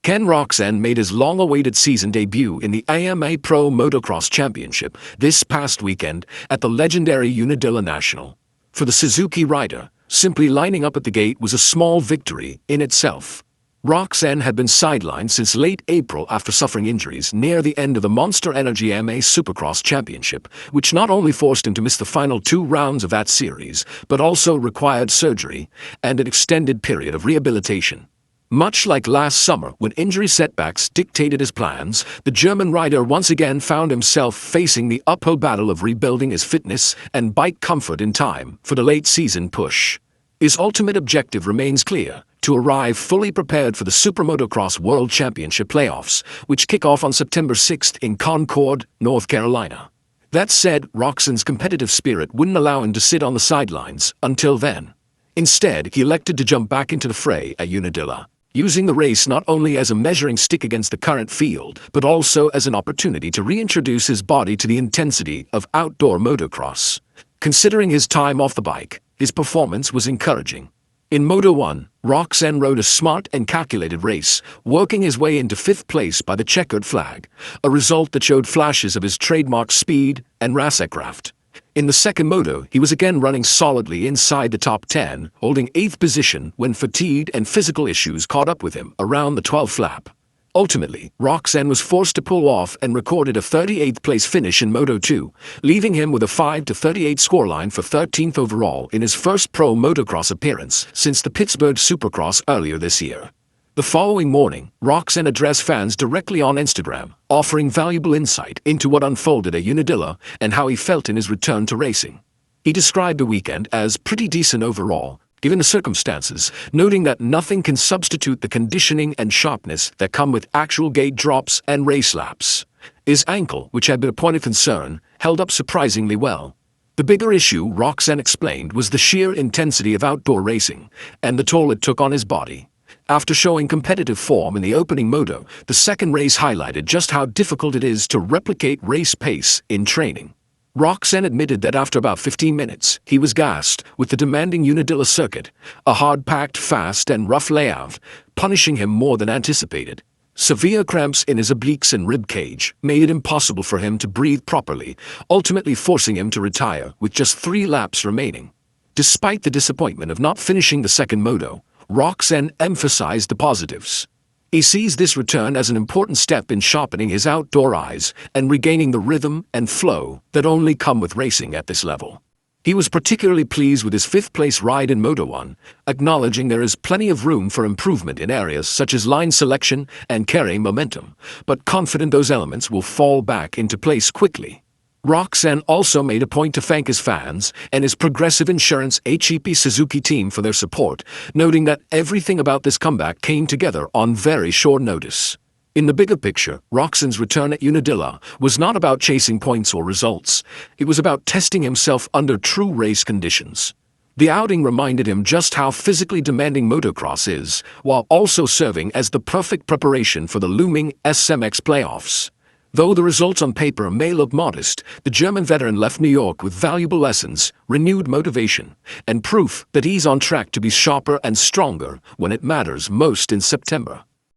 Roczen made his long-awaited season debut in the AMA Pro Motocross Championship this past weekend at the legendary Unadilla National. For the Suzuki rider, simply lining up at the gate was a small victory in itself. Roczen had been sidelined since late April after suffering injuries near the end of the Monsterenergy AMA Supercross Championship, which not only forced him to miss the final 2 rounds of that series, but also required surgery and an extended period of rehabilitation. Much like last summer when injury setbacks dictated his plans, the German rider once again found himself facing the uphill battle of rebuilding his fitness and bike comfort in time for the late-season push. His ultimate objective remains clear: to arrive fully prepared for the Super Motocross World Championship playoffs, which kick off on September 6th in Concord, North Carolina. That said, Roczen's competitive spirit wouldn't allow him to sit on the sidelines until then. Instead, he elected to jump back into the fray at Unadilla, using the race not only as a measuring stick against the current field, but also as an opportunity to reintroduce his body to the intensity of outdoor motocross. Considering his time off the bike, his performance was encouraging. In Moto2, Roczen rode a smart and calculated race, working his way into 5th place by the checkered flag, a result that showed flashes of his trademark speed and racercraft. In the second moto, he was again running solidly inside the top 10, holding 8th position when fatigue and physical issues caught up with him around the 12th lap. Ultimately, Roczen was forced to pull off and recorded a 38th place finish in Moto2, leaving him with a 5-38 scoreline for 13th overall in his first pro motocross appearance since the Pittsburgh Supercross earlier this year. The following morning, Roczen addressed fans directly on Instagram, offering valuable insight into what unfolded at Unadilla and how he felt in his return to racing. He described the weekend as pretty decent overall, given the circumstances, noting that nothing can substitute the conditioning and sharpness that come with actual gate drops and race laps. His ankle, which had been a point of concern, held up surprisingly well. The bigger issue, Roczen explained, was the sheer intensity of outdoor racing and the toll it took on his body. After showing competitive form in the opening moto, the second race highlighted just how difficult it is to replicate race pace in training. Roczen admitted that after about 15 minutes, he was gassed with the demanding Unadilla circuit, a hard-packed, fast and rough layout, punishing him more than anticipated. Severe cramps in his obliques and rib cage made it impossible for him to breathe properly, ultimately forcing him to retire with just 3 laps remaining. Despite the disappointment of not finishing the second moto, Roczen emphasized the positives. He sees this return as an important step in sharpening his outdoor eyes and regaining the rhythm and flow that only come with racing at this level. He was particularly pleased with his 5th place ride in Moto2, acknowledging there is plenty of room for improvement in areas such as line selection and carrying momentum, but confident those elements will fall back into place quickly. Roczen also made a point to thank his fans and his Progressive Insurance HEP Suzuki team for their support, noting that everything about this comeback came together on very short notice. In the bigger picture, Roczen's return at Unadilla was not about chasing points or results. It was about testing himself under true race conditions. The outing reminded him just how physically demanding motocross is, while also serving as the perfect preparation for the looming SMX playoffs. Though the results on paper may look modest, the German veteran left New York with valuable lessons, renewed motivation, and proof that he's on track to be sharper and stronger when it matters most in September.